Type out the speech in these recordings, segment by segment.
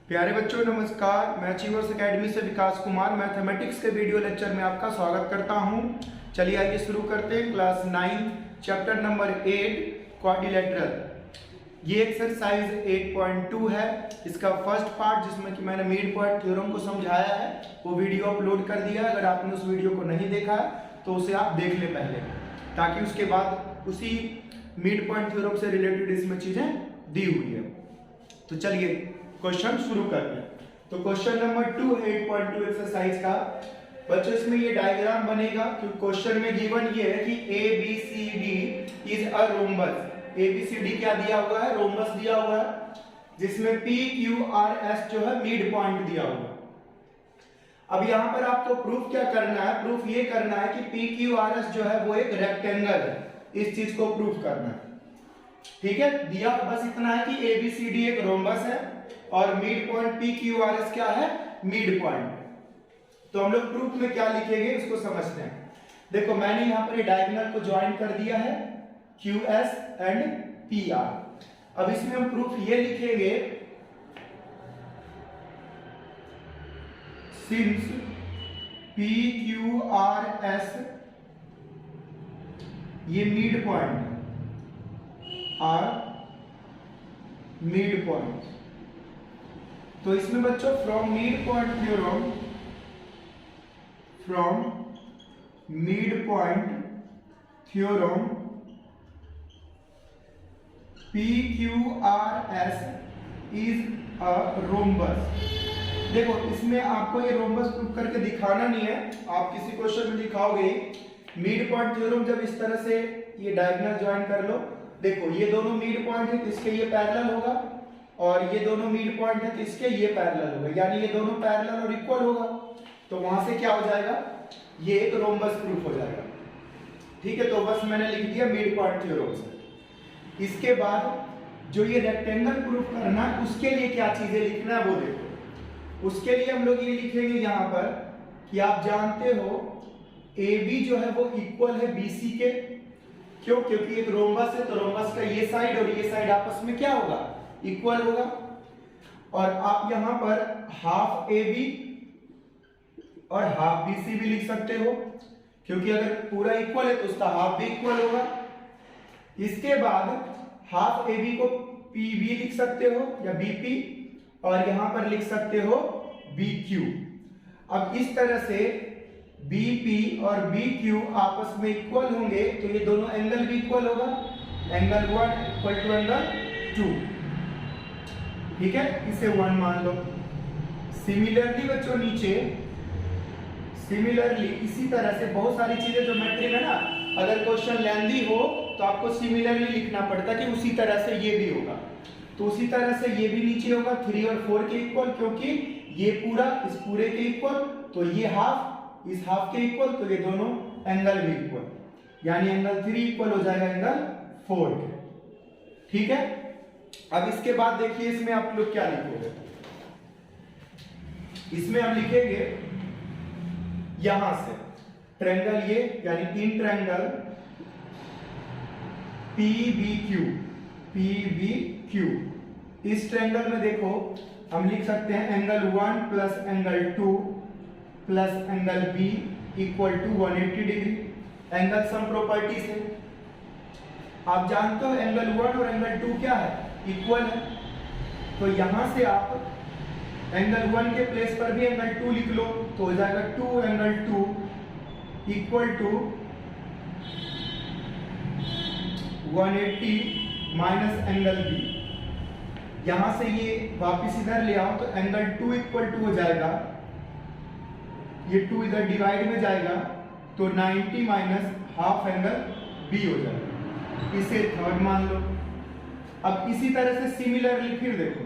प्यारे बच्चों नमस्कार। मैं अचीवर्स एकेडमी से विकास कुमार मैथमेटिक्स के वीडियो लेक्चर में आपका स्वागत करता हूं। चलिए आइए शुरू करते हैं। Class 9 chapter number 8 quadrilateral. ये एक्सरसाइज 8.2 है। इसका फर्स्ट पार्ट जिसमें कि मैंने मिड पॉइंट थ्योरम को समझाया है वो वीडियो अपलोड कर दिया है। अगर आपने उस वीडियो को नहीं देखा है तो उसे आप देख ले पहले, ताकि उसके बाद उसी मिड पॉइंट थ्योरम से रिलेटेड इसमें चीजें दी हुई है। तो चलिए क्वेश्चन शुरू करते हैं। तो क्वेश्चन नंबर 2 है 8.2 एक्सरसाइज का। बच्चों इसमें ये डायग्राम बनेगा क्योंकि क्वेश्चन में गिवन ये है कि ABCD is a rhombus. ABCD क्या दिया हुआ है? रोम्बस दिया हुआ है, जिसमें PQRS जो है मिड पॉइंट दिया हुआ है। अब यहां पर आपको प्रूफ क्या करना है? प्रूफ ये करना है कि PQRS जो है वो एक रेक्टेंगल है। इस चीज को प्रूफ करना है। ठीक है, दिया बस इतना है कि ABCD एक रोम्बस है और मिड पॉइंट PQRS क्या है? Mid point. तो हम लोग प्रूफ में क्या लिखेंगे उसको समझते हैं। देखो मैंने यहां पर ये डायगोनल को ज्वाइन कर दिया है QS एंड PR। अब इसमें हम प्रूफ ये लिखेंगे सिंस PQRS ये mid point are mid point. तो इसमें बच्चों from mid point theorem, from mid point theorem PQRS is a rhombus. देखो इसमें आपको ये रोम्बस प्रूफ करके दिखाना नहीं है, आप किसी क्वेश्चन में दिखाओगे। मिड पॉइंट थ्योरम जब इस तरह से ये डायगोनल ज्वाइन कर लो, देखो ये दोनों मिड पॉइंट है तो इसके ये पैरेलल होगा, और ये दोनों मिड पॉइंट है तो इसके ये पैरेलल होगा, यानी ये दोनों पैरेलल और इक्वल होगा। तो वहां से क्या हो जाएगा? ये एक रोम्बस प्रूफ हो जाएगा। ठीक है, तो बस मैंने लिख दिया मिड पॉइंट थ्योरम से। इसके बाद जो ये रेक्टेंगल प्रूफ करना है उसके लिए क्या चीजें लिखना है वो देखो। उसके लिए हम लोग ये लिखेंगे यहां पर कि आप जानते हो AB जो है वो इक्वल है BC के। क्यों? क्योंकि एक रोम्बस है तो रोम्बस का ये साइड और ये साइड आपस में क्या होगा? इक्वल होगा। और आप यहां पर हाफ AB और हाफ BC भी लिख सकते हो, क्योंकि अगर पूरा इक्वल है तो उसका हाफ भी इक्वल होगा। इसके बाद हाफ AB को PB लिख सकते हो या BP, और यहां पर लिख सकते हो BQ। अब इस तरह से BP और BQ आपस में इक्वल होंगे तो ये दोनों एंगल भी इक्वल होगा। Angle 1 equal to angle 2। ठीक है, इसे 1 मान लो। सिमिलरली बच्चों नीचे, सिमिलरली इसी तरह से बहुत सारी चीजें ज्योमेट्री में ना, अगर क्वेश्चन लेंथी हो तो आपको सिमिलरली लिखना पड़ता है कि उसी तरह से ये भी होगा। तो उसी तरह से ये भी नीचे होगा 3 और 4 के इक्वल, क्योंकि ये पूरा इस पूरे के इक्वल, तो ये हाफ इस हाफ के इक्वल, तो ये दोनों एंगल भी इक्वल, यानी एंगल 3 इक्वल हो जाएगा एंगल 4 के। ठीक है, अब इसके बाद देखिए इसमें आप लोग क्या लिखोगे। इसमें हम लिखेंगे यहां से ट्रायंगल ये, यानी इन ट्रायंगल PBQ। इस ट्रायंगल में देखो हम लिख सकते हैं angle 1 plus angle 2 plus angle B equal to 180 degree. Angle sum property से आप जानते हो एंगल 1 और एंगल 2 क्या है? इक्वल है। तो यहां से आप एंगल 1 के प्लेस पर भी एंगल 2 लिख लो, तो हो जाएगा 2 angle 2 equal to 180 minus angle B। यहां से ये वापिस इधर ले आओ तो एंगल 2 इक्वल टू हो जाएगा, ये 2 इधर डिवाइड में जाएगा तो 90 माइनस हाफ एंगल B हो जाएगा। इसे थर्ड मान लो। अब इसी तरह से सिमिलरली फिर देखो,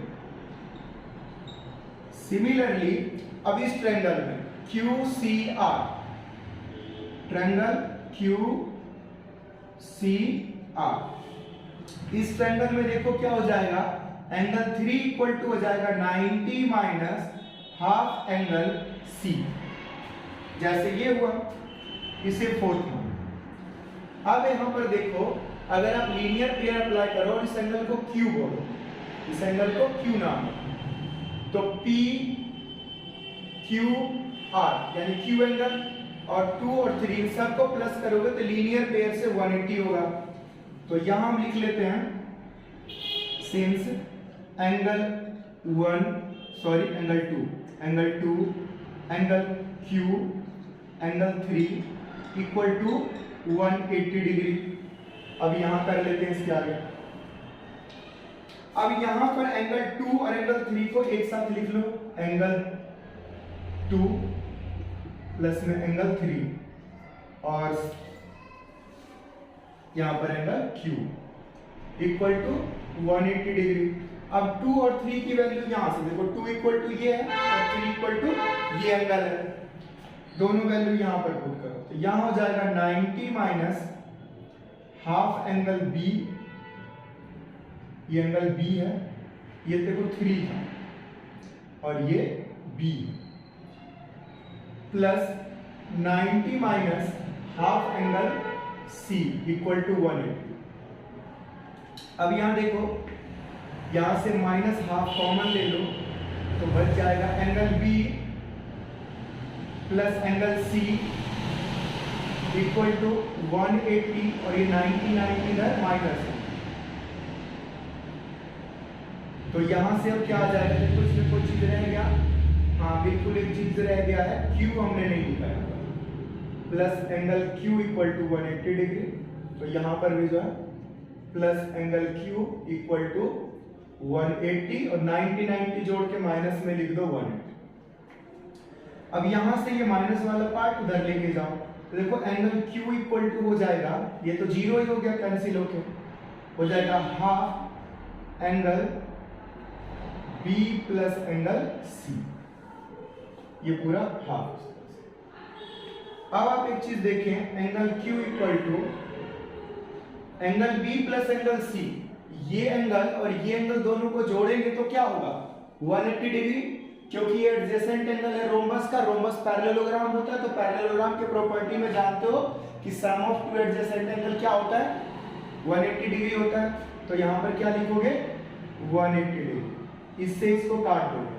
सिमिलरली अब इस ट्रायंगल में QCR, ट्रायंगल QCR, इस ट्रायंगल में देखो क्या हो जाएगा? एंगल 3 इक्वल टू हो जाएगा 90 माइनस हाफ एंगल C। जैसे ये हुआ, इसे फोर्थ मान। अब यहां पर देखो अगर आप लीनियर पेयर अप्लाई करो और इस एंगल को Q बोलो, इस एंगल को Q नाम दो, तो P Q R यानी Q एंगल और 2 और 3 सबको प्लस करोगे तो लीनियर पेयर से 180 होगा। तो यहां हम लिख लेते हैं since angle 2 angle Q angle 3 equal to 180 degree. अब यहां कर लेते हैं इसके आगे। अब यहां पर एंगल 2 और एंगल 3 को एक साथ लिख लो, एंगल 2 प्लस में एंगल 3 और यहां पर angle Q equal to 180 degree. अब 2 और 3 की वैल्यू यहां से देखो, 2 इक्वल टू ये है और 3 इक्वल टू ये एंगल है, दोनों वैल्यू यहां पर पुट करो तो यहां हो जाएगा 90 माइनस हाफ एंगल B, ये एंगल B है, ये देखो 3 था और ये B, plus 90 minus half angle C equal to 180। अब यहां देखो, यहां से माइनस हाफ कॉमन ले लो तो बच जाएगा angle B plus angle C equal to 180 और ये 90 इधर माइनस है। तो यहां से अब क्या आ जाएगा, देखो इसमें कोई चीज रह गया, हाँ बिल्कुल एक चीज रह गया है, Q हमने नहीं लिखा है, plus angle Q equal to 180 degree. तो यहां पर भी जो है plus angle Q equal to 180 और 90 जोड़ के माइनस में लिख दो 180। अब यहां से ये माइनस वाला पार्ट उधर लेके जाओ तो देखो एंगल Q इक्वल टू हो जाएगा, ये तो 0 ही हो गया कैंसिल होके, हो जाएगा half angle B plus angle C, ये पूरा हाफ। अब आप एक चीज देखें, angle Q equal to angle B plus angle C, ये एंगल और ये एंगल दोनों को जोड़ेंगे तो क्या होगा 180 डिग्री, क्योंकि ये एडजेसेंट एंगल है रोम्बस का, रोम्बस पैरेललोग्राम होता है। तो पैरेललोग्राम के प्रॉपर्टी में जानते हो कि सम ऑफ टू एडजेसेंट एंगल क्या होता है 180 डिग्री होता है। तो यहां पर क्या लिखोगे 180 डिग्री, इससे इसको काट दोगे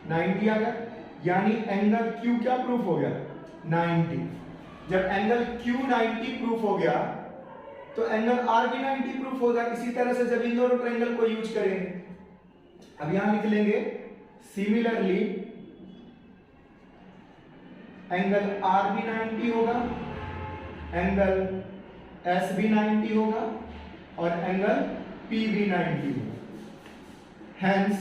90 आ गया, यानी एंगल Q क्या प्रूफ हो गया 90। जब एंगल Q 90 प्रूफ हो गया तो एंगल R भी 90 प्रूफ होगा। इसी तरह से जब इन दोनों ट्रायंगल को यूज करेंगे, अब यहां लिख लेंगे सिमिलरली एंगल R भी 90 होगा, एंगल S भी 90 होगा और एंगल P भी 90 होगा। Hence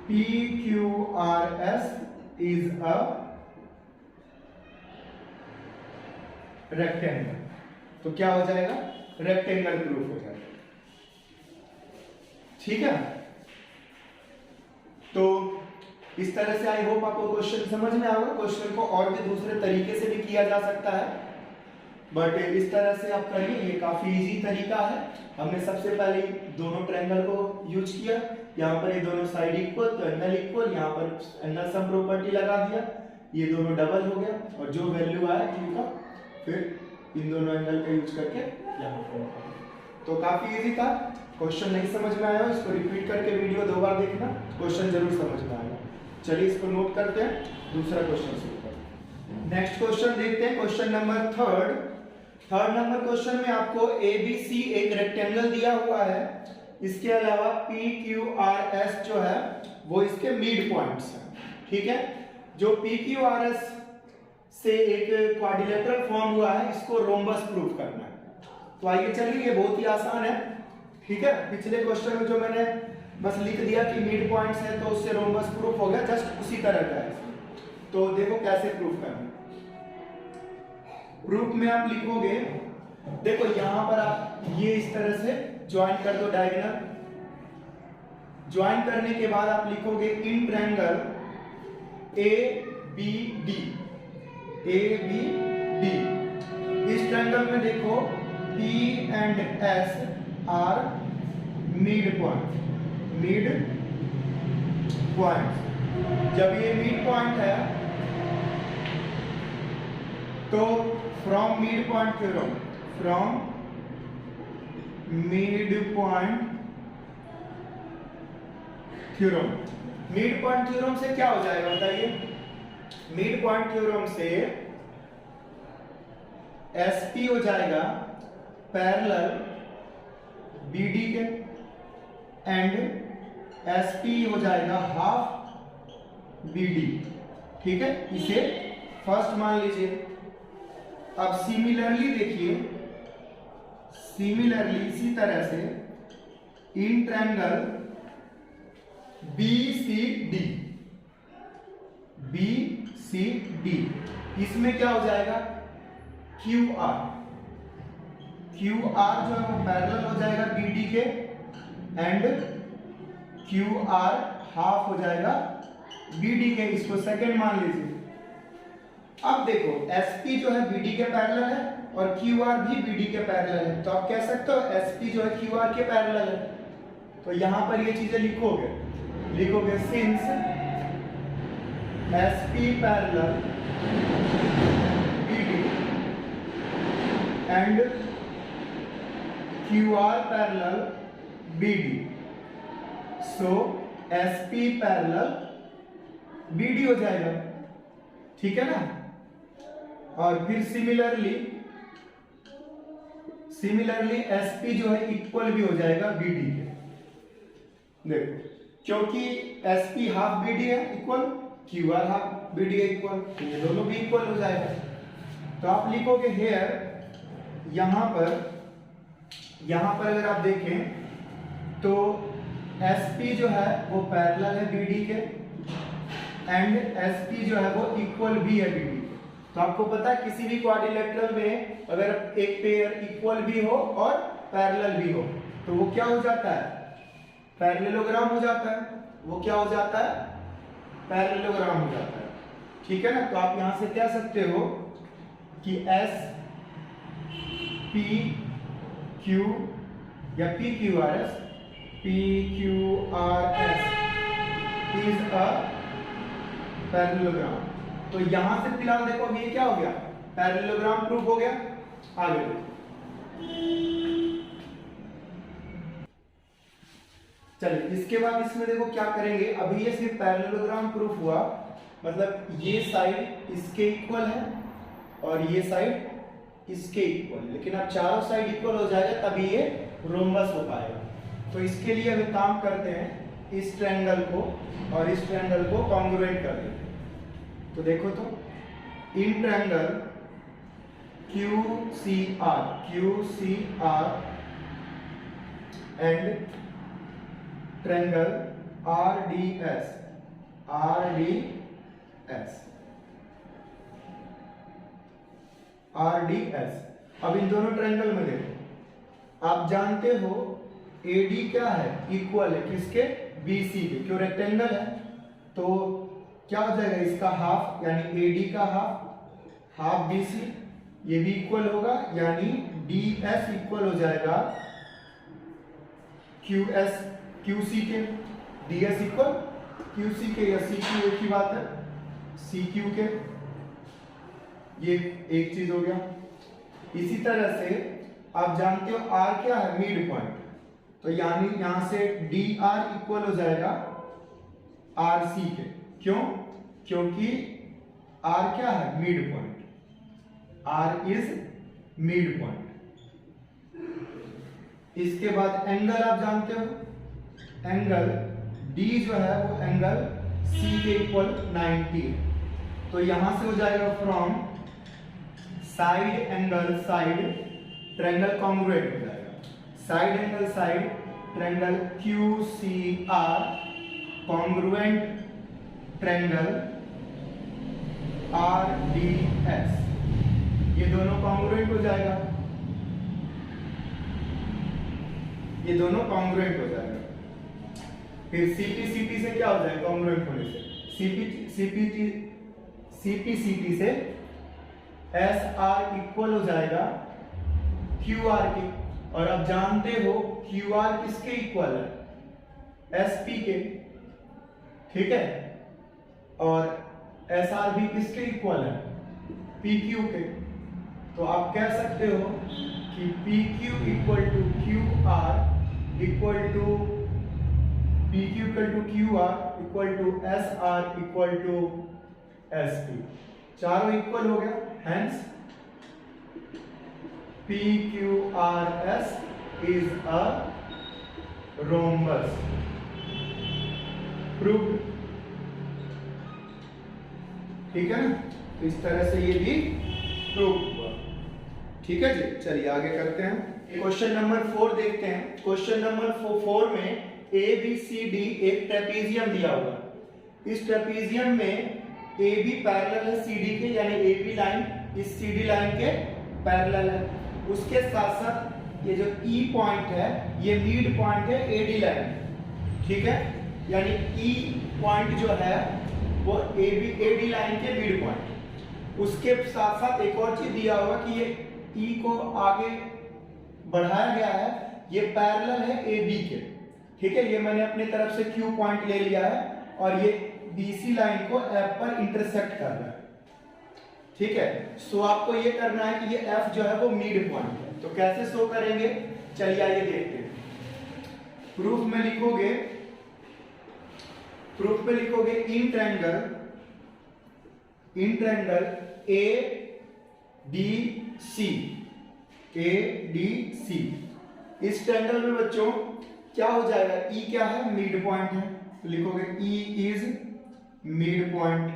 PQRS is a rectangle. तो क्या हो जाएगा रेक्टेंगल प्रूफ हो जाएगा, ठीक है। तो इस तरह से आई होप आपको क्वेश्चन समझ में आएगा। क्वेश्चन को और भी दूसरे तरीके से भी किया जा सकता है, बट इस तरह से आप करिए, ये काफी इजी तरीका है। हमने सबसे पहले दोनों ट्रायंगल को यूज किया, यहाँ पर ये दोनों साइड इक्वल तो एंगल इक्वल, यहाँ पर एंगल सम प्रॉपर्टी लगा दिया, ये दोनों डबल हो गया और जो वैल्यू आया Q का फिर इन दोनों एंगल का यूज करके यहाँ पर। तो काफी इजी था। क्वेश्चन नहीं समझ में आया इसको रिपीट करके वीडियो 2 बार देखना, क्वेश्चन जरूर समझ में आएगा। चलिए इसको नोट करते हैं, दूसरा क्वेश्चन शुरू करते हैं। नेक्स्ट क्वेश्चन देखते हैं, question number third number question में आपको ABC एक रेक्टेंगल दिया हुआ है, इसके अलावा PQRS जो है वो इसके मिड पॉइंट्स हैं, ठीक है। जो PQRS से एक क्वाड्रिलेटरल फॉर्म हुआ है, इसको रोम्बस प्रूफ करना है। तो आइए चलिए, ये बहुत ही आसान है, ठीक है। पिछले क्वेश्चन में जो मैंने बस लिख दिया कि मिड पॉइंट्स है तो उससे रोम्बस प्रूफ हो गया, जस्ट उसी तरह का है। तो देखो कैसे प्रूफ करना। प्रूफ में आप लिखोगे, देखो यहां पर आप ये इस तरह से ज्वाइन कर दो डायगोनल। ज्वाइन करने के बाद आप लिखोगे इन ट्रायंगल ABD। इस ट्रायंगल में देखो P and S are mid point. जब ये मिड पॉइंट है तो from mid point theorem, from mid point theorem. Mid point theorem से क्या हो जाएगा बताइए? मिड पॉइंट थ्योरम से SP हो जाएगा पैरेलल BD के, एंड SP हो जाएगा हाफ BD। ठीक है, इसे फर्स्ट मान लीजिए। अब सिमिलरली देखिए, सिमिलरली इसी तरह से इन ट्रायंगल BCD, BCD इसमें क्या हो जाएगा? QR, QR जो है वो पैरेलल हो जाएगा BD के, एंड QR हाफ हो जाएगा BD के। इसको सेकंड मान लीजिए। अब देखो SP जो है BD के पैरेलल है और QR भी BD के पैरेलल है, तो आप कह सकते हो SP जो है QR के पैरेलल है। तो यहां पर ये चीजें लिखोगे since SP parallel BD and QR parallel BD, so SP parallel BD हो जाएगा। ठीक है ना? और फिर सिमिलरली SP जो है इक्वल भी हो जाएगा BD के। देखो, क्योंकि SP हाफ BD है इक्वल, QR हाफ BD है इक्वल, ये दोनों भी इक्वल हो जाएगा। तो आप लिखोगे हेयर, यहां पर अगर आप देखें तो SP जो है वो पैरेलल है BD के, एंड SP जो है वो इक्वल भी है BD। तो आपको पता है किसी भी क्वाड्रिलेटरल में अगर एक पेयर इक्वल भी हो और पैरेलल भी हो तो वो क्या हो जाता है? पैरेललोग्राम हो जाता है। वो क्या हो जाता है? पैरेललोग्राम हो जाता है। ठीक है ना? तो आप यहां से कह सकते हो कि SPQ या PQRS इज अ पैरेललोग्राम। तो यहां से फिलहाल देखो अभी ये क्या हो गया? पैरेललोग्राम प्रूफ हो गया। आगे चलिए, इसके बाद इसमें देखो क्या करेंगे। अभी ये सिर्फ पैरेललोग्राम प्रूफ हुआ, मतलब ये साइड इसके इक्वल है और ये साइड इसके इक्वल, लेकिन अब चारों साइड इक्वल हो जाएगा तभी ये रोम्बस हो पाएगा। तो इसके लिए अभी काम करते हैं, इस ट्रायंगल को और इस ट्रायंगल को कॉन्ग्रुएंट कर देते हैं। तो देखो, तो in triangle QCR and triangle RDS अब इन दोनों ट्रायंगल में देखो, आप जानते हो AD क्या है? इक्वल है किसके? BC के। क्यों? रेक्टेंगल है, तो क्या हो जाएगा? इसका हाफ, यानी AD का हाफ BC, ये भी इक्वल होगा, यानी DS इक्वल हो जाएगा QC के। DS इक्वल QC के, या CQ एक ही बात है, CQ के। ये एक चीज हो गया। इसी तरह से आप जानते हो R क्या है? मिड पॉइंट, तो यानी यहां से DR इक्वल हो जाएगा RC के। क्यों? क्योंकि R क्या है? Mid point. R is mid point. इसके बाद एंगल आप जानते हो, एंगल D जो है वो एंगल C के इक्वल 90 है। तो यहां से हो जाएगा from side angle side triangle congruent हो जाएगा। Side angle side triangle QCR congruent triangle RDS, ये दोनों कॉन्ग्रुएंट हो जाएगा, ये दोनों कॉन्ग्रुएंट हो जाएगा। फिर CPCT से क्या हो जाएगा? कॉन्ग्रुएंट होने से CPCT से SR इक्वल हो जाएगा QR के, और अब जानते हो QR किसके इक्वल है? SP के। ठीक है, और SR भी किसके इक्वल है? PQ के। तो आप कह सकते हो कि PQ equal to QR equal to PQ equal to QR equal to SR equal to SP, चारों इक्वल हो गया, hence PQRS is a rhombus. Proved. ठीक है ना, तो इस तरह से ये भी प्रूव हुआ। ठीक है जी, चलिए आगे करते हैं। क्वेश्चन नंबर 4 देखते हैं। क्वेश्चन नंबर 4 में ABCD एक ट्रेपीजियम दिया हुआ है। इस ट्रेपीजियम में AB पैरेलल है CD के, यानी AB लाइन इस CD लाइन के पैरेलल है। उसके साथ साथ ये जो E पॉइंट है ये मिड पॉइंट है AD लाइन। ठीक है, यानी E पॉइंट जो है वो AD लाइन के मिड पॉइंट। उसके साथ साथ एक और चीज दिया हुआ कि ये E को आगे बढ़ाया गया है, ये पैरेलल है AB के। ठीक है, ये मैंने अपनी तरफ से Q पॉइंट ले लिया है और ये BC लाइन को F पर इंटरसेक्ट कर रहा है। ठीक है, सो आपको ये करना है कि ये F जो है वो मिड पॉइंट है। तो कैसे शो करेंगे, चलिए आइए देखते हैं। प्रूफ में लिखोगे इन ट्रायंगल ADC। इस ट्रायंगल में बच्चों क्या हो जाएगा, E क्या है, मिड पॉइंट है, तो लिखोगे E is mid point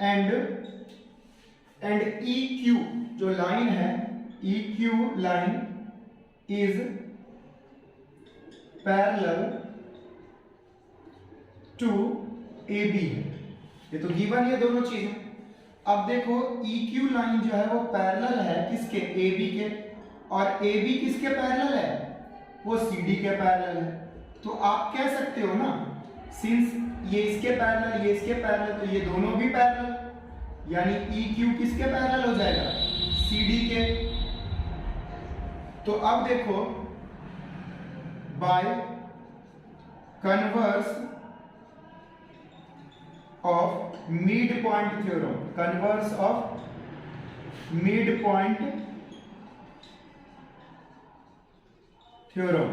and EQ जो लाइन है, EQ line is parallel to AB है। ये तो गिवन है दोनों चीजें। अब देखो EQ लाइन जो है वो पैरेलल है किसके, AB के, और AB किसके पैरेलल है, वो CD के पैरेलल है। तो आप कह सकते हो ना, सिंस ये इसके पैरेलल ये इसके पैरेलल, तो ये दोनों भी पैरेलल, यानी EQ किसके पैरेलल हो जाएगा, CD के। तो अब देखो by converse of mid point theorem, converse of mid point theorem,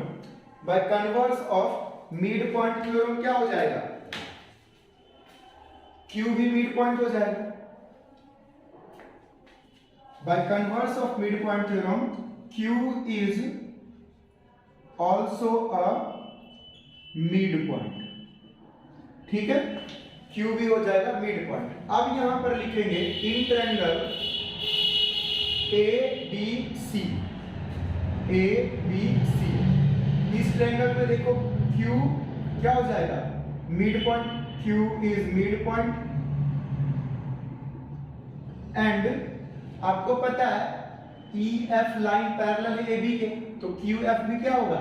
by converse of mid point theorem क्या हो जाएगा, Q भी मिड पॉइंट हो जाएगा। By converse of mid point theorem Q is also a mid point. ठीक है, Q भी हो जाएगा मिड पॉइंट। अब यहां पर लिखेंगे इन ट्रायंगल ABC। इस ट्रायंगल में देखो Q क्या हो जाएगा, mid point, Q is mid point and आपको पता है EF लाइन पैरेलल है AB के, तो QF भी क्या होगा,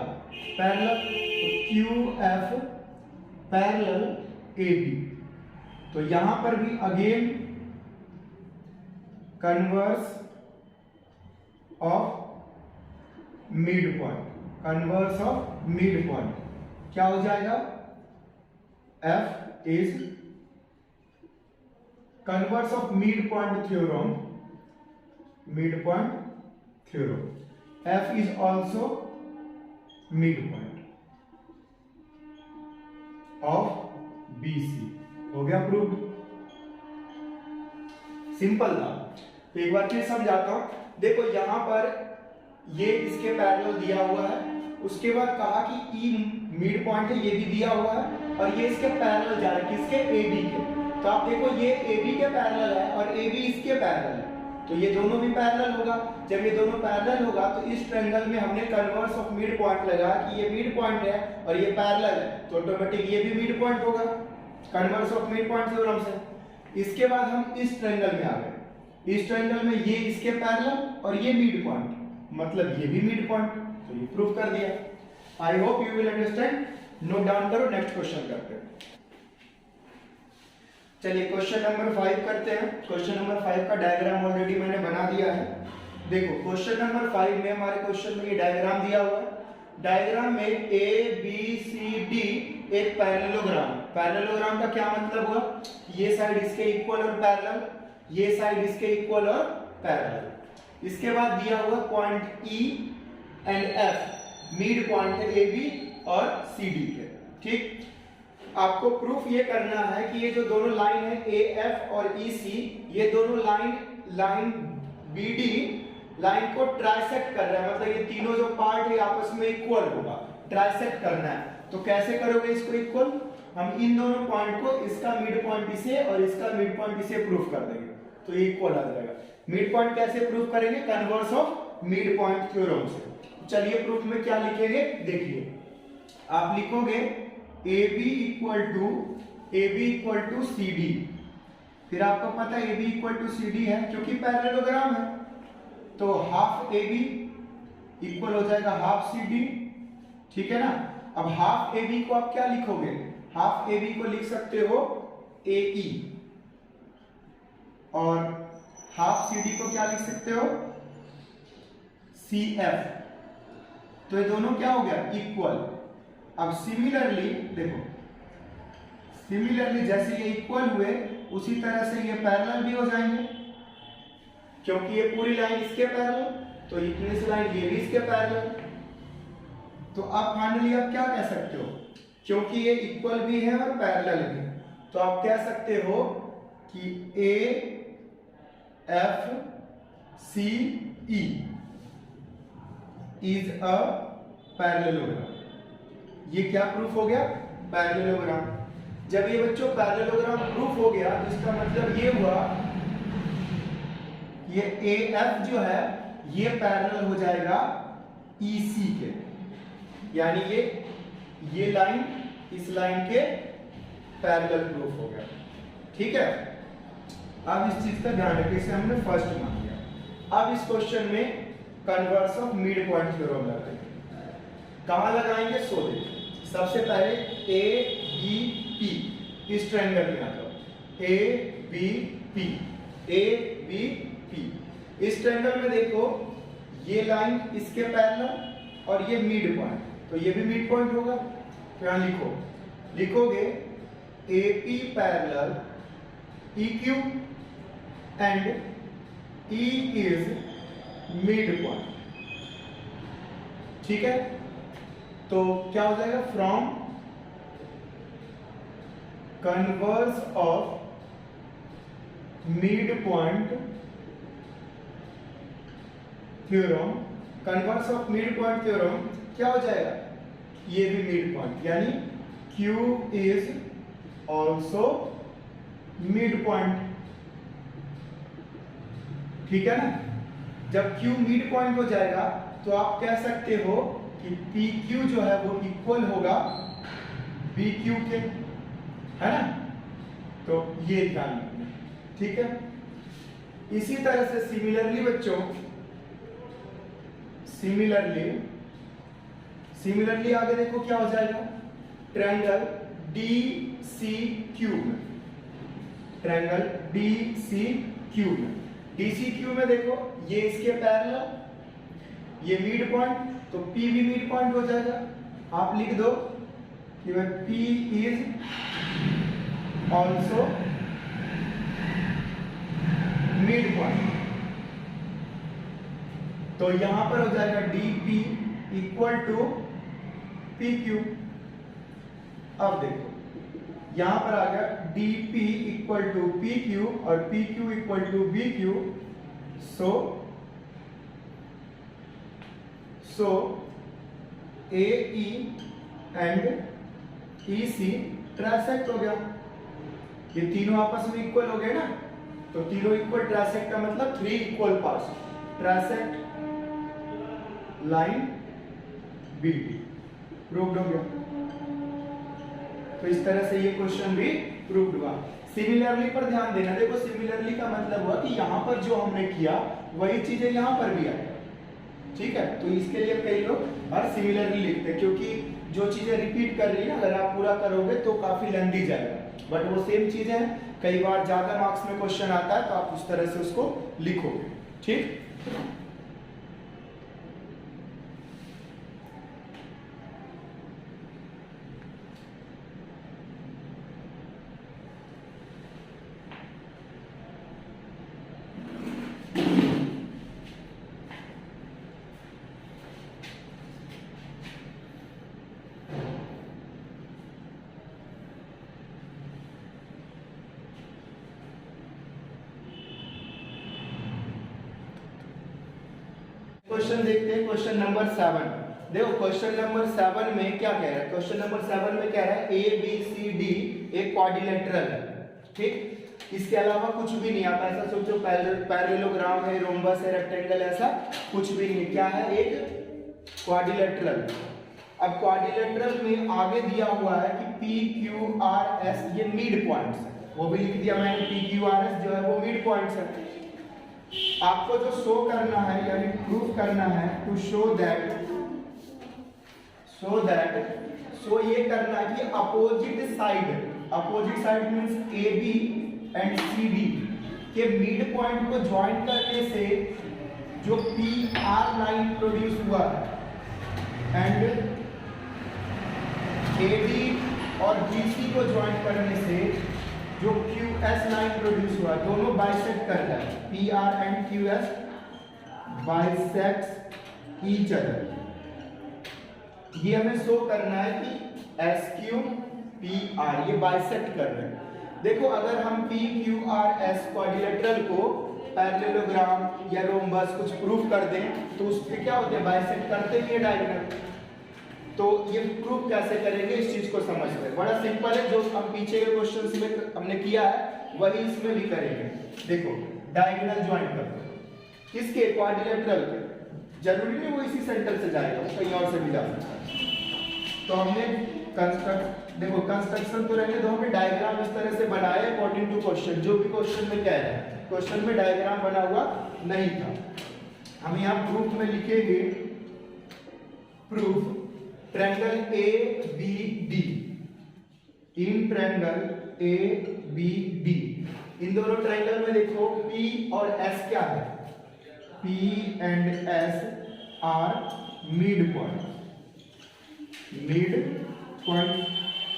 पैरेलल, तो QF पैरेलल AB। तो यहां पर भी again converse of mid point, converse of mid point क्या हो जाएगा, F is converse of mid point theorem, F is also mid point of BC। हो गया प्रूव, सिंपल था। तो एक बार फिर समझाता हूं। देखो यहां पर ये इसके पैरेलल दिया हुआ है, उसके बाद कहा कि E मिड पॉइंट है, ये भी दिया हुआ है, और ये इसके पैरेलल जा रहा है, किसके, AB के। तो आप देखो ये AB के पैरेलल है और AB इसके पैरेलल है, तो ये दोनों भी पैरेलल होगा। जब ये दोनों पैरेलल होगा तो इस ट्रायंगल में हमने कन्वर्स ऑफ मिड पॉइंट लगा कि ये मिड पॉइंट है और ये पैरेलल है, तो ऑटोमेटिक ये भी मिड पॉइंट होगा converse of mid point theorem से। इसके बाद हम इस ट्रायंगल में आ गए, इस ट्रायंगल में ये इसके पैरेलल और ये मिड पॉइंट, मतलब ये भी मिड पॉइंट, तो ये प्रूव कर दिया। I hope you will understand. Note down करो, नेक्स्ट क्वेश्चन करते हैं। चलिए क्वेश्चन नंबर 5 करते हैं। क्वेश्चन नंबर 5 का डायग्राम ऑलरेडी मैंने बना दिया है। देखो क्वेश्चन नंबर 5 में हमारे क्वेश्चन में ये डायग्राम दिया हुआ है। डायग्राम में ABCD एक पैरेललोग्राम, पैरेललोग्राम का क्या मतलब हुआ, ये साइड इसके इक्वल और पैरेलल, ये साइड इसके इक्वल और पैरेलल। इसके बाद दिया हुआ point E and F, mid point है AB और सी डी के। ठीक, आपको प्रूफ ये करना है कि ये जो दोनों लाइन है ए एफ और ई सी, ये दोनों लाइन बी डी लाइन को ट्राइसेक्ट कर रहा है, मतलब ये तीनों जो पार्ट है आपस में इक्वल होगा, ट्राइसेक्ट करना है। तो कैसे करोगे इसको इक्वल? हम इन दोनों पॉइंट को इसका मिड पॉइंट इसे और इसका मिड पॉइंट इसे प्रूफ कर देंगे, तो ये इक्वल आ जाएगा। मिड पॉइंट कैसे प्रूफ करेंगे? Converse of mid point theorem से। चलिए प्रूफ में क्या लिखेंगे देखिए, आप लिखोगे AB equal to C D. फिर आपको पता है AB equal to C D है क्योंकि पैरेललोग्राम है, तो हाफ AB इक्वल हो जाएगा हाफ सी डी। ठीक है ना। अब हाफ AB को आप क्या लिखोगे? हाफ AB को लिख सकते हो AE, और हाफ CD को क्या लिख सकते हो? CF। तो ये दोनों क्या हो गया? इक्वल। अब सिमिलरली देखो, सिमिलरली जैसे ये इक्वल हुए उसी तरह से ये पैरेलल भी हो जाएंगे, क्योंकि ये पूरी लाइन इसके पैरेलल, तो इतनी सी लाइन ये भी इसके पैरेलल। तो आप फाइनली आप क्या कह सकते हो? क्योंकि ये इक्वल भी है और पैरेलल भी, तो आप कह सकते हो कि AFCE इज अ पैरेललोग्राम। ये क्या प्रूफ हो गया? पैरेललोग्राम। जब ये बच्चों पैरेललोग्राम प्रूफ हो गया तो इसका मतलब ये हुआ, ये AF जो है ये पैरेलल हो जाएगा EC के, यानी ये लाइन इस लाइन के पैरेलल प्रूफ हो गया। ठीक है, अब इस चीज का ध्यान रखिए, इसे हमने फर्स्ट मान लिया। अब इस क्वेश्चन में converse of mid point theorem लगाएंगे। कहां लगाएंगे? सो देखिए, सबसे पहले ABP इस ट्रायंगल में आता है, ABP इस ट्रायंगल में देखो, ये लाइन इसके पैरेलल और ये मिड पॉइंट, तो ये भी मिड पॉइंट होगा। तो यहां लिखोगे AP parallel EQ and E is mid point. ठीक है, तो क्या हो जाएगा? From converse of mid point theorem, converse of mid point theorem क्या हो जाएगा? ये भी मिड पॉइंट, यानी Q is also mid point. ठीक है ना। जब Q मिड पॉइंट हो जाएगा तो आप कह सकते हो कि PQ जो है वो इक्वल होगा BQ के, है ना। तो ये ध्यान रखना। ठीक है, इसी तरह से सिमिलरली बच्चों, सिमिलरली आगे देखो क्या हो जाएगा? ट्रायंगल DCQ में, ट्रायंगल DCQ में, DCQ में देखो ये इसके पैरेलल, ये मिड पॉइंट, तो P भी मिड पॉइंट हो जाएगा। आप लिख दो कि P is also mid point. तो यहां पर हो जाएगा DP इक्वल टू PQ। अब देखो यहां पर आ गया DP इक्वल टू PQ और PQ equal to BQ। So AE and EC trisect हो गया। ये तीनों आपस में इक्वल हो गए ना, तो तीनों इक्वल ट्राइसेक्ट का मतलब 3 equal parts, trisect line BD proved हो गया। तो इस तरह से ये क्वेश्चन भी प्रूव्ड हुआ। सिमिलरली पर ध्यान देना, देखो सिमिलरली का मतलब हुआ कि यहां पर जो हमने किया वही चीजें यहां पर भी आएगा। ठीक है, तो इसके लिए कई लोग हर सिमिलरली लिखते हैं, क्योंकि जो चीजें रिपीट कर रही है अगर आप पूरा करोगे तो काफी लेंथी जाएगा, बट वो सेम चीजें हैं। कई बार ज्यादा मार्क्स में क्वेश्चन आता है तो आप उस तरह से उसको लिखोगे। ठीक, क्वेश्चन देखते हैं, क्वेश्चन नंबर 7। देखो क्वेश्चन नंबर 7 में क्या कह रहा है, क्वेश्चन नंबर 7 में कह रहा है ए बी सी डी एक क्वाड्रिलेटरल है, ठीक। इसके अलावा कुछ भी नहीं आता, ऐसा सोचो पैरेललोग्राम है, रोम्बस है, रेक्टेंगल, ऐसा कुछ भी नहीं, क्या है, एक क्वाड्रिलेटरल। अब क्वाड्रिलेटरल में आगे दिया हुआ है कि पी क्यू आर एस ये मिड पॉइंट्स है, वो भी लिख दिया मैंने, पी क्यू आर एस जो है वो मिड पॉइंट्स है। आपको जो शो करना है यानी प्रूव करना है, टू शो दैट ये करना है कि opposite side means A B and C D के मिड पॉइंट को ज्वाइन करने से जो पी आर लाइन प्रोड्यूस हुआ है एंड ए डी और बी सी को ज्वाइन करने से जो क्यू एस लाइन प्रोड्यूस हुआ, दोनों बाइसेक्ट कर रहा है, P R and Q S bisect each other. ये हमें शो करना है कि एस क्यू पी आर ये बाइसेक्ट कर रहे हैं। देखो अगर हम P Q R S quadrilateral को पैरेललोग्राम या रोम्बस कुछ प्रूफ कर दें तो उसके क्या होते हैं, बाइसेक्ट करते ही डायगोनल। तो ये प्रूफ कैसे करेंगे इस चीज को समझते हैं, बड़ा सिंपल है, जो हम पीछे के क्वेश्चंस में हमने किया है वही इसमें भी करेंगे। देखो डायगोनल ज्वाइन करते हैं किसके, क्वाड्रिलेटरल के, जरूरी नहीं वो इसी सेंटर से जाएगा, वो कहीं और से भी जा सकता है। तो हमने देखो कंस्ट्रक्शन तो रहने दो, हमने डायग्राम इस तरह से बनाया अकॉर्डिंग टू क्वेश्चन, जो भी क्वेश्चन में कह रहे हैं, क्वेश्चन में डायग्राम बना हुआ नहीं था। हम यहाँ प्रूफ में लिखेंगे, proof triangle A B D, इन ट्रायंगल ए बी डी, इन दोनों ट्रायंगल में देखो पी और एस क्या है, P and S are midpoint.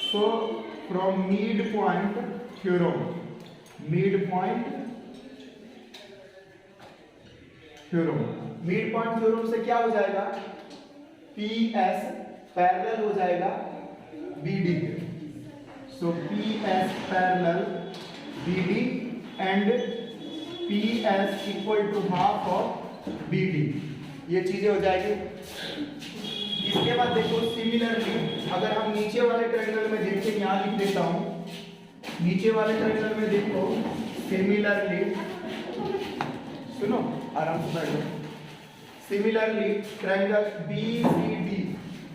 So from midpoint theorem, midpoint theorem से क्या हो जाएगा, PS पैरेलल हो जाएगा BD के। So PS parallel BD and PS equal to half of BD, ये चीजें हो जाएगी। इसके बाद देखो सिमिलरली अगर हम नीचे वाले ट्रायंगल में देखें, यहाँ लिख देता हूं, नीचे वाले ट्रायंगल में देखो सिमिलरली, सुनो आराम से बैठो, सिमिलरली ट्रायंगल BCD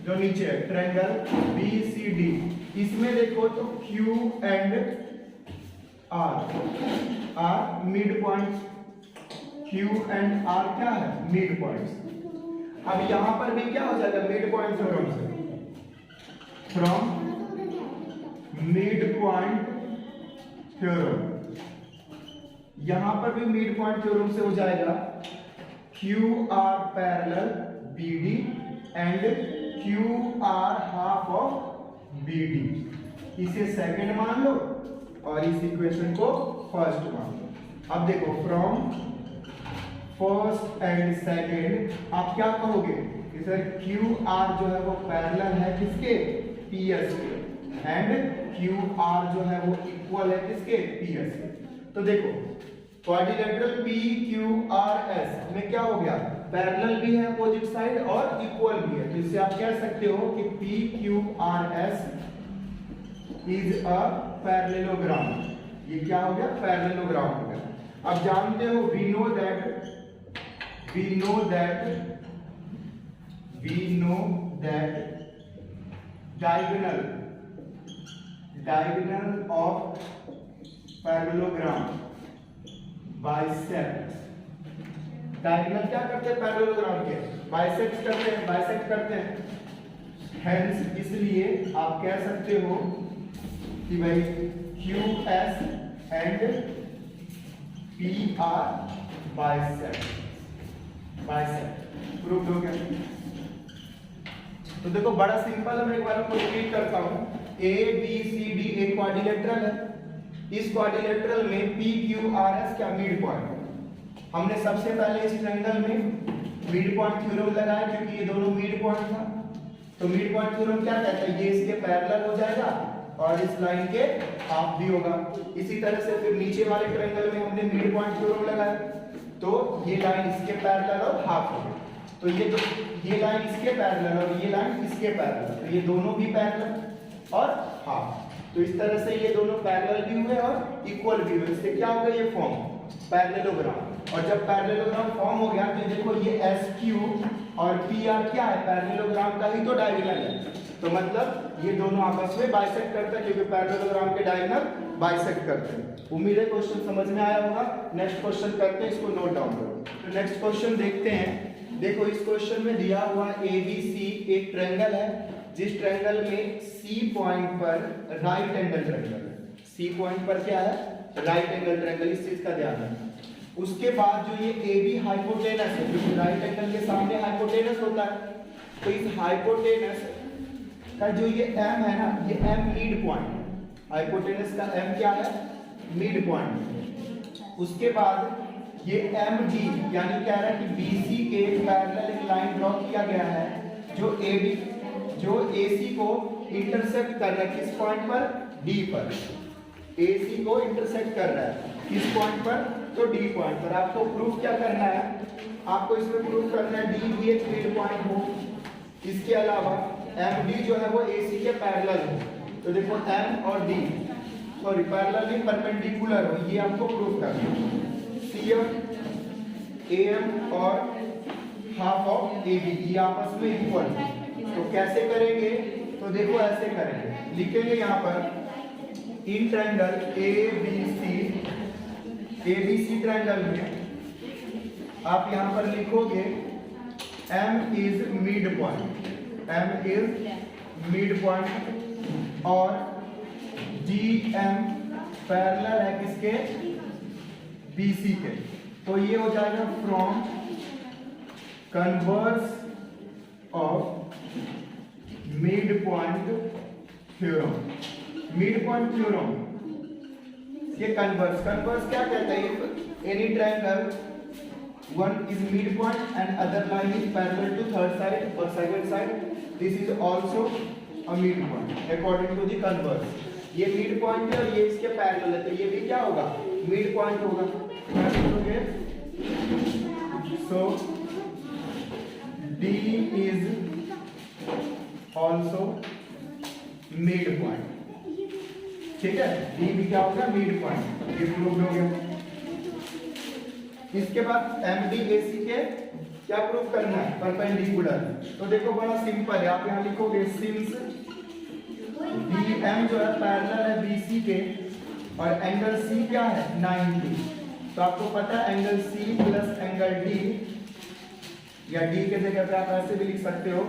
जो नीचे है, ट्रायंगल BCD, इसमें देखो तो Q and R mid points, Q and R क्या है, मिड पॉइंट्स। अब यहां पर भी क्या हो जाएगा, मिड पॉइंट थ्योरम से, फ्रॉम मिड पॉइंट थ्योरम, यहां पर भी मिड पॉइंट थ्योरम से हो जाएगा QR parallel BD and QR half of BD, इसे सेकंड मान लो और इस इक्वेशन को फर्स्ट मान लो। अब देखो फ्रॉम फर्स्ट एंड सेकंड आप क्या कहोगे कि सर क्यू आर जो है वो पैरेलल है किसके, पीएस के, एंड क्यू आर जो है वो इक्वल है किसके, पीएस के। तो देखो quadrilateral P Q R S में क्या हो गया, पैरेलल भी है अपोजिट साइड और इक्वल भी है, तो इससे आप कह सकते हो कि P Q R S is a parallelogram. ये क्या हो गया, पैरेललोग्राम हो गया। अब जानते हो we know that diagonal of parallelogram bisect, diagonal क्या करते हैं पैरेललोग्राम के, बाइसेक्ट करते हैं। हेंस इसलिए आप कह सकते हो कि भाई QS and PR bisect proof हो गया। तो देखो बड़ा सिंपल है, मैं एक बार आपको रिपीट करता हूं, ABCD एक क्वाड्रिलेटरल है, इस क्वाड्रिलेटरल में PQRS क्या मिड पॉइंट है। हमने सबसे पहले इस ट्रायंगल में मिड पॉइंट थ्योरम लगाया क्योंकि ये दोनों मिड पॉइंट था। तो मिड पॉइंट थ्योरम क्या कहता है, ये इसके पैरेलल हो जाएगा और इस लाइन के हाफ भी होगा। इसी तरह से फिर नीचे वाले ट्रायंगल में हमने मिड पॉइंट थ्योरम लगाया तो ये लाइन इसके पैरेलल और हाफ होगी। तो ये लाइन इसके पैरेलल और ये लाइन इसके पैरेलल, तो ये दोनों भी पैरेलल और हाफ। तो इस तरह से ये दोनों पैरेलल भी हुए और इक्वल भी हुए, इससे क्या होगा, ये फॉर्म पैरेललोग्राम। और जब पैरेललोग्राम फॉर्म हो गया तो देखो ये SQ और PR क्या है, पैरेललोग्राम का ही तो डायगोनल है, तो मतलब ये दोनों आपस में बाइसेक्ट करते हैं, क्योंकि पैरेललोग्राम के डायगोनल बाइसेक्ट करते हैं। उम्मीद है क्वेश्चन समझ में आया होगा। नेक्स्ट क्वेश्चन करते हैं, इसको नोट डाउन करो। तो नेक्स्ट क्वेश्चन देखते हैं। देखो इस क्वेश्चन में दिया हुआ ABC एक ट्रायंगल है, जिस ट्रायंगल में C पॉइंट पर राइट एंगल ट्रायंगल है। C पॉइंट पर क्या है, राइट एंगल ट्रायंगल, इस चीज का ध्यान रखना। उसके बाद जो ये AB हाइपोटेनस है, क्योंकि राइट एंगल के सामने हाइपोटेनस होता है, तो इस हाइपोटेनस का जो ये M है ना, ये M मिड पॉइंट, हाइपोटेनस का M क्या है, मिड पॉइंट। उसके बाद ये MD यानी कह रहा है कि BC के पैरेलल एक लाइन ड्रॉ किया गया है जो AC को इंटरसेक्ट कर रहा है, किस पॉइंट पर, D पर। AC को इंटरसेक्ट कर रहा है किस पॉइंट पर, तो D पॉइंट पर। आपको प्रूफ क्या करना है, आपको इसमें प्रूफ करना है D भी एक मिड पॉइंट हो, इसके अलावा MD जो है वो AC के पैरेलल हो। तो देखो M और D सॉरी पैरेलल नहीं परपेंडिकुलर हो, ये आपको प्रूफ करना है। CM AM और हाफ ऑफ AB ये आपस में इक्वल, तो कैसे करेंगे, तो देखो ऐसे करेंगे, लिखेंगे यहाँ पर इन ट्रायंगल ABC ट्रायंगल में आप यहाँ पर लिखोगे M is mid point, M is mid point और DM पैरेलल है किसके, BC के। तो ये हो जाएगा from converse of mid point theorem. Mid point theorem ये कन्वर्स क्या कहता है, any triangle one is mid point and other line is parallel to third side or second side, this is also a mid point according to the converse। ये mid point है और ये इसके parallel है, तो ये भी क्या होगा, मिड पॉइंट होगा। सो D is also mid point, ठीक है, D भी क्या होगा, मिड पॉइंट, ये प्रूव हो गया। इसके बाद MD AC के क्या प्रूफ करना है, परपेंडिकुलर। तो देखो बड़ा सिंपल है, आप यहाँ लिखोगे सिंस DM जो है पैरेलल है BC के और एंगल C क्या है 90, तो आपको पता है angle C plus angle D, या D के जगह पे आप ऐसे भी लिख सकते हो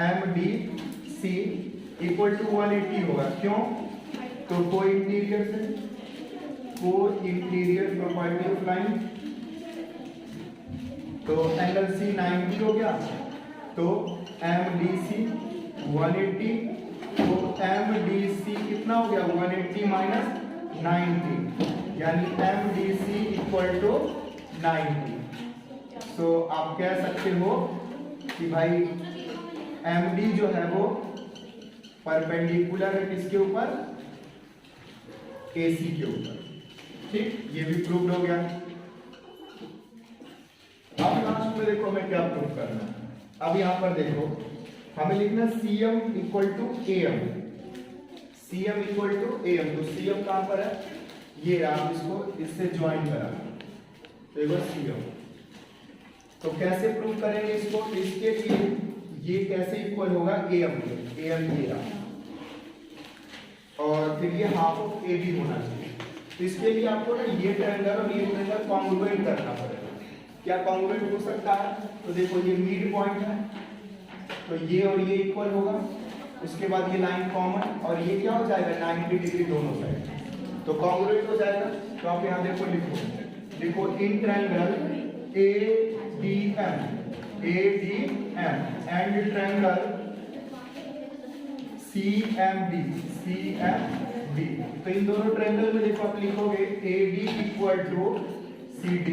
MDC इक्वल टू 180 होगा। क्यों, तो को इंटीरियर प्रॉपर्टी ऑफ लाइन, तो एंगल C 90 हो गया, तो MDC 180, तो MDC कितना हो गया, 180 माइनस 90, यानी MDC इक्वल टू 90। तो आप कह सकते हो कि भाई MD जो है वो परपेंडिकुलर है किसके ऊपर, AC के ऊपर, ठीक, ये भी प्रूव हो गया। अब लास्ट में देखो हमें क्या प्रूव करना है। अब यहाँ पर देखो हमें लिखना CM equal to AM, CM equal to AM, तो CM कहाँ पर है, ये आप इसको इससे ज्वाइन करा, देखो CM। तो कैसे प्रूव करेंगे इसको, इसके लिए ये कैसे इक्वल होगा AM के, AM ये रहा, और फिर ये हाफ ऑफ AB होना चाहिए। तो इसके लिए आपको ना ये ट्रायंगल और ये ट्रायंगल कॉन्ग्रुएंट करना पड़ेगा। क्या कॉन्ग्रुएंट हो सकता है, तो देखो ये मिड पॉइंट है, तो ये और ये इक्वल होगा, उसके बाद ये लाइन कॉमन और ये क्या हो जाएगा 90 डिग्री दोनों साइड, तो कॉन्ग्रुएंट हो जाएगा। तो आप यहाँ देखो लिखो in triangle ADM and triangle CMD, तो इन दोनों ट्रायंगल में देखो आप लिखोगे AD इक्वल टू CD,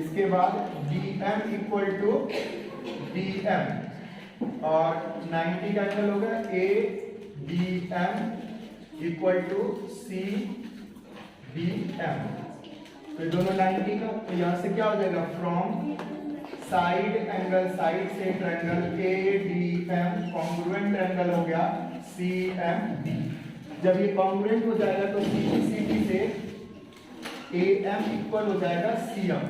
इसके बाद DM इक्वल टू DM, और 90 का एंगल होगा ADM इक्वल टू CDM, तो दोनों 90 का, तो यहाँ से क्या हो जाएगा फ्रॉम साइड एंगल, साइड से ट्रायंगल ADM कॉन्ग्रुएंट ट्रायंगल हो गया CMD। जब ये कॉन्ग्रुएंट हो जाएगा तो CPCD से AM इक्वल हो जाएगा CM।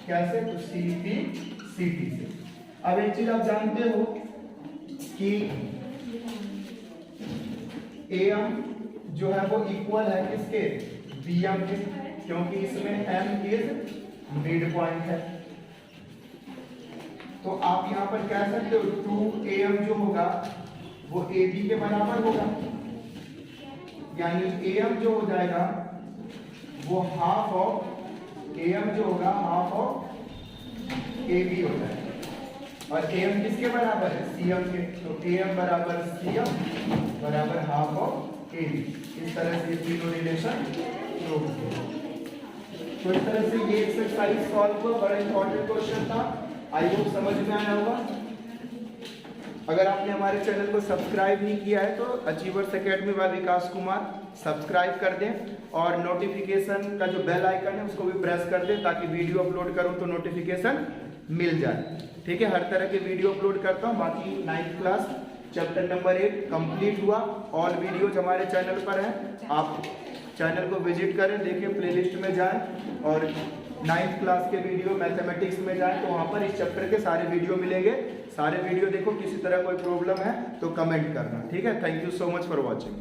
कैसे? तो CPCD से। अब एक चीज आप जानते हो कि AM जो है वो इक्वल है किसके? BM के, क्योंकि इसमें M इज मिड पॉइंट है। तो आप यहां पर कह सकते हो 2AM जो होगा वो AB के बराबर होगा, यानी AM जो हो जाएगा वो हाफ ऑफ AM जो होगा हाफ ऑफ AB हो जाएगा। और AM किसके बराबर है? CM के। तो AM बराबर CM बराबर हाफ ऑफ AB। इस तरह से तीनों रिलेशन प्रूव किया। तो इस तरह से ये एक्सरसाइज सॉल्व हुआ। बड़ा इंपॉर्टेंट क्वेश्चन था, आई होप समझ में आया होगा। अगर आपने हमारे चैनल को सब्सक्राइब नहीं किया है तो अचीवर्स एकेडमी बाय विकास कुमार सब्सक्राइब कर दें और नोटिफिकेशन का जो बेल आइकन है उसको भी प्रेस कर दें ताकि वीडियो अपलोड करूं तो नोटिफिकेशन मिल जाए। ठीक है, हर तरह के वीडियो अपलोड करता हूं। बाकी 9th class chapter number 8 complete हुआ। ऑल वीडियोज हमारे चैनल पर हैं, आप चैनल को विजिट करें, देखें, प्लेलिस्ट में जाएं और 9th क्लास के वीडियो मैथमेटिक्स में जाएं तो वहां पर इस चैप्टर के सारे वीडियो मिलेंगे। सारे वीडियो देखो, किसी तरह कोई प्रॉब्लम है तो कमेंट करना। ठीक है, thank you so much for watching.